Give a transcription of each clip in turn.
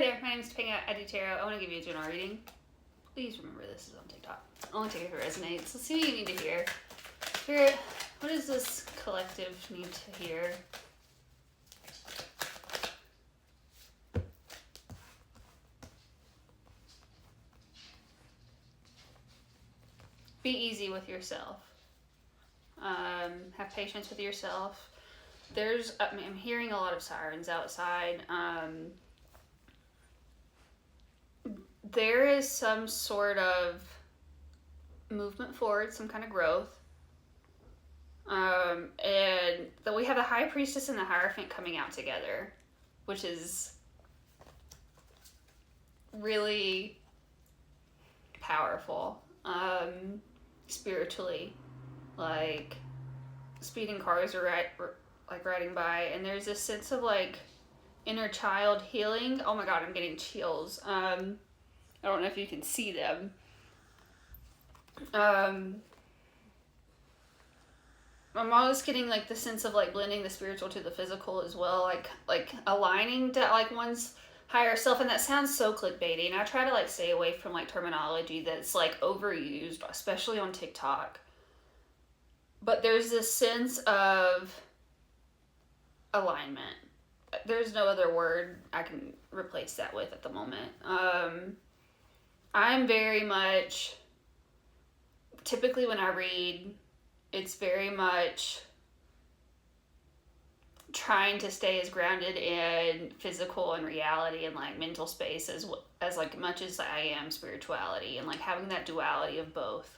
there, my name is Tapainga Does Tarot. I want to give you a general reading. Please remember this is on TikTok. Only take it if it resonates. Let's see what you need to hear. Spirit, what does this collective need to hear? Be easy with yourself. Have patience with yourself. I'm hearing a lot of sirens outside. There is some sort of movement forward, some kind of growth. And that we have the High Priestess and the Hierophant coming out together, which is really powerful. Spiritually, like speeding cars are riding by, and there's this sense of like inner child healing. Oh my god, I'm getting chills. I don't know if you can see them. I'm always getting like the sense of like blending the spiritual to the physical as well, like aligning to like one's higher self. And that sounds so clickbaity, and I try to like stay away from like terminology that's like overused, especially on TikTok. But there's this sense of alignment. There's no other word I can replace that with at the moment. I'm very much, typically when I read, it's very much trying to stay as grounded in physical and reality and like mental space as like much as I am spirituality, and like having that duality of both.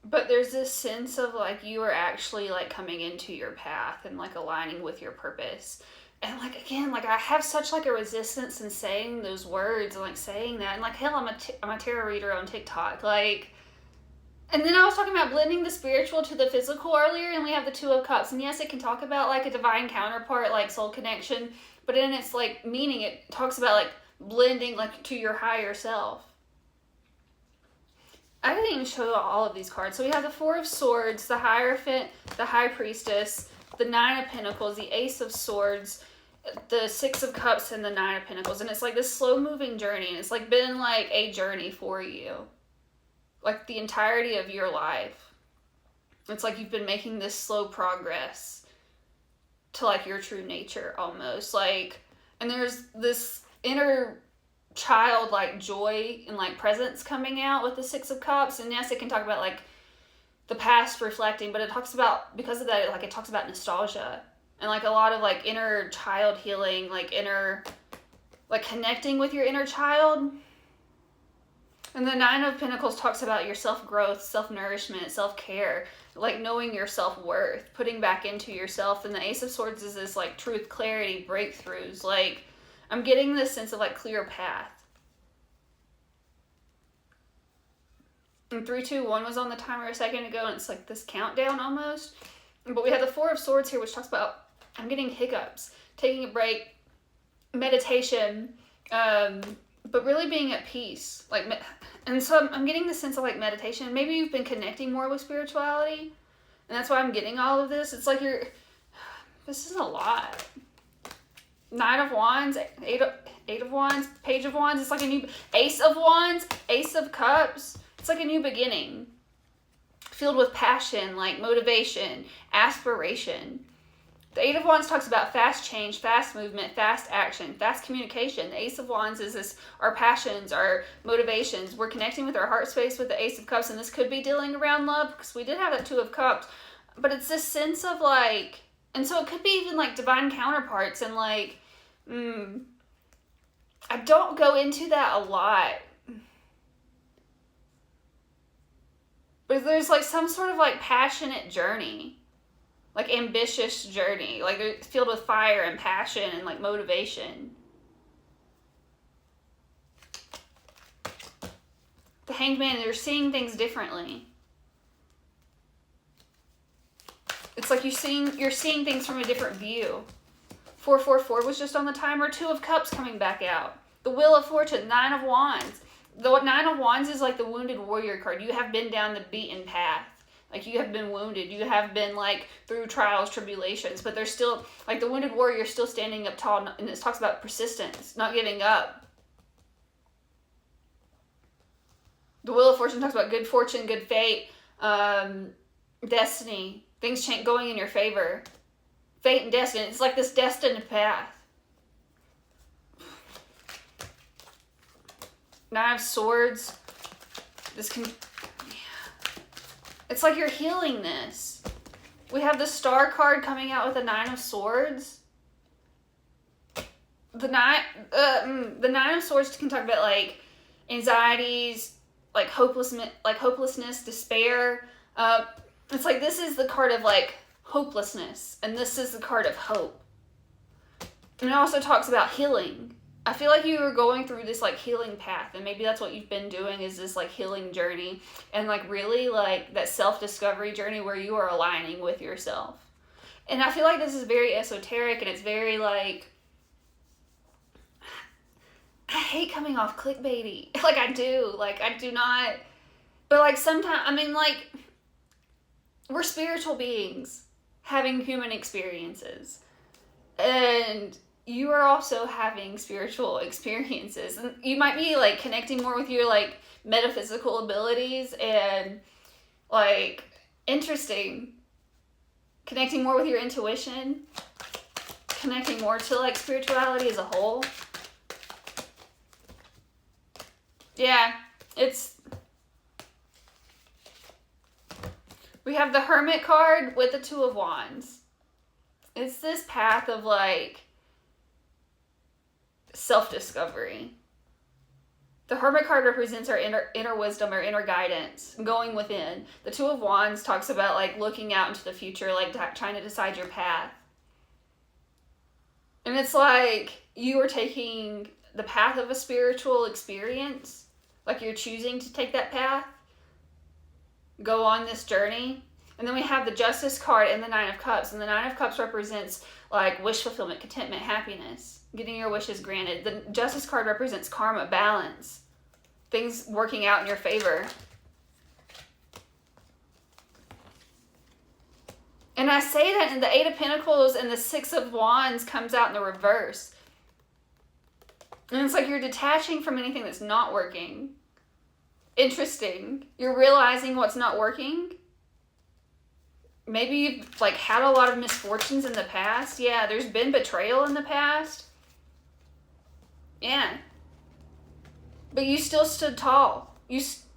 But there's this sense of like you are actually like coming into your path and like aligning with your purpose. And like, again, like I have such like a resistance in saying those words and like saying that, and like, hell, I'm a tarot reader on TikTok, like. And then I was talking about blending the spiritual to the physical earlier, and we have the Two of Cups. And yes, it can talk about like a divine counterpart, like soul connection, but in its like meaning, it talks about like blending like to your higher self. I didn't even show all of these cards. So we have the Four of Swords, the Hierophant, the High Priestess, the Nine of Pentacles, the Ace of Swords, the Six of Cups, and the Nine of Pentacles. And it's like this slow moving journey. And it's like been like a journey for you. Like the entirety of your life. It's like you've been making this slow progress to like your true nature almost. Like, and there's this inner child like joy and like presence coming out with the Six of Cups. And yes, it can talk about like the past reflecting, but it talks about, because of that, like it talks about nostalgia and like a lot of like inner child healing, like inner, like connecting with your inner child. And the Nine of Pentacles talks about your self-growth, self-nourishment, self-care, like knowing your self-worth, putting back into yourself. And the Ace of Swords is this like truth, clarity, breakthroughs. Like I'm getting this sense of like clear path. And 3, 2, 1 was on the timer a second ago, and it's like this countdown almost. But we have the Four of Swords here, which talks about I'm getting hiccups, taking a break, meditation, but really being at peace. And so I'm getting the sense of like meditation. Maybe you've been connecting more with spirituality, and that's why I'm getting all of this. It's like this is a lot. Nine of Wands, eight of Wands, Page of Wands. It's like a new Ace of Wands, Ace of Cups. It's like a new beginning, filled with passion, like motivation, aspiration. The Eight of Wands talks about fast change, fast movement, fast action, fast communication. The Ace of Wands is this, our passions, our motivations. We're connecting with our heart space with the Ace of Cups, and this could be dealing around love, because we did have that Two of Cups. But it's this sense of like, and so it could be even like divine counterparts, and like, I don't go into that a lot. But there's like some sort of like passionate journey, like ambitious journey, like it's filled with fire and passion and like motivation. The Hanged Man, you're seeing things differently. It's like you're seeing things from a different view. 444 was just on the timer. Two of Cups coming back out. The Wheel of Fortune, Nine of Wands. The Nine of Wands is like the wounded warrior card. You have been down the beaten path. Like, you have been wounded. You have been, like, through trials, tribulations. But there's still, like, the wounded warrior is still standing up tall. And it talks about persistence, not giving up. The Wheel of Fortune talks about good fortune, good fate, destiny. Things going in your favor. Fate and destiny. It's like this destined path. Nine of Swords. This can... It's like you're healing this. We have the Star card coming out with the Nine of Swords. The Nine of Swords can talk about, like, anxieties, like hopelessness, despair. It's like this is the card of, like, hopelessness, and this is the card of hope. And it also talks about healing. I feel like you were going through this, like, healing path, and maybe that's what you've been doing, is this, like, healing journey, and, like, really, like, that self-discovery journey where you are aligning with yourself. And I feel like this is very esoteric, and it's very, like, I hate coming off clickbaity. Like, I do. Like, I do not, but, like, sometimes, I mean, like, we're spiritual beings having human experiences, and you are also having spiritual experiences, and you might be, like, connecting more with your, like, metaphysical abilities, and, like, interesting, connecting more with your intuition, connecting more to, like, spirituality as a whole. Yeah, we have the Hermit card with the Two of Wands. It's this path of, like, self-discovery. The Hermit card represents our inner wisdom, our inner guidance, going within. The Two of Wands talks about, like, looking out into the future, like, trying to decide your path. And it's like you are taking the path of a spiritual experience, like you're choosing to take that path, go on this journey. And then we have the Justice card and the Nine of Cups. And the Nine of Cups represents, like, wish fulfillment, contentment, happiness, getting your wishes granted. The Justice card represents karma, balance, things working out in your favor. And I say that, and the Eight of Pentacles and the Six of Wands comes out in the reverse. And it's like you're detaching from anything that's not working. Interesting. You're realizing what's not working. Maybe you've, like, had a lot of misfortunes in the past. Yeah, there's been betrayal in the past. Yeah. But you still stood tall.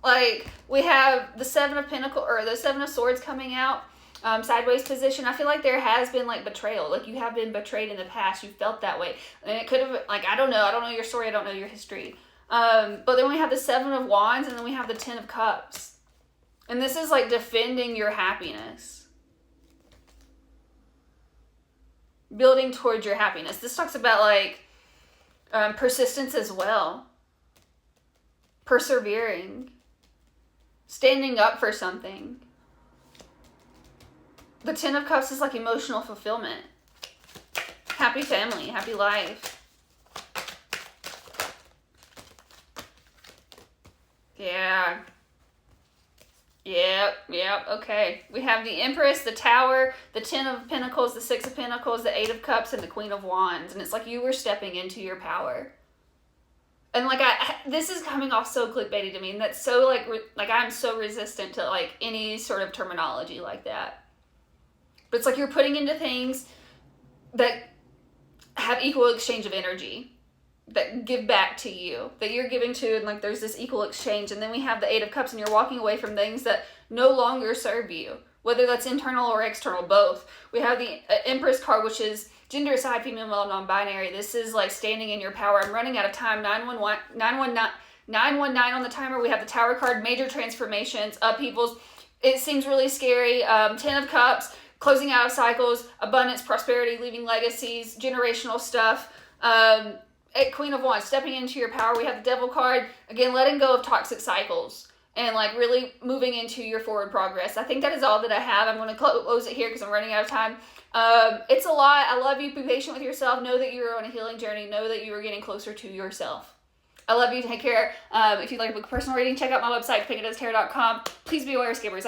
Like, we have the Seven of Pentacles, or the Seven of Swords coming out, sideways position. I feel like there has been, like, betrayal. Like, you have been betrayed in the past. You felt that way. And it could have, like, I don't know your story. I don't know your history. But then we have the Seven of Wands, and then we have the Ten of Cups. And this is, like, defending your happiness. Building towards your happiness. This talks about, like, persistence as well. Persevering. Standing up for something. The Ten of Cups is, like, emotional fulfillment. Happy family. Happy life. Yeah. Yep, okay. We have the Empress, the Tower, the Ten of Pentacles, the Six of Pentacles, the Eight of Cups, and the Queen of Wands. And it's like you were stepping into your power. And, like, this is coming off so clickbaity to me. And that's so, like, I'm so resistant to, like, any sort of terminology like that. But it's like you're putting into things that have equal exchange of energy, that give back to you, that you're giving to, and, like, there's this equal exchange. And then we have the Eight of Cups, and you're walking away from things that no longer serve you, whether that's internal or external, both. We have the Empress card, which is gender aside, female, male, non-binary. This is, like, standing in your power. I'm running out of time. 919 on the timer. We have the Tower card, major transformations, upheavals. It seems really scary. Ten of Cups, closing out of cycles, abundance, prosperity, leaving legacies, generational stuff. Queen of Wands, stepping into your power. We have the Devil card, again, letting go of toxic cycles and, like, really moving into your forward progress. I think that is all that I have. I'm going to close it here because I'm running out of time. It's a lot. I love you. Be patient with yourself. Know that you're on a healing journey. Know that you are getting closer to yourself. I love you. Take care. If you'd like a book personal reading, check out my website, tapaingadoestarot.com. Please be aware, skippers.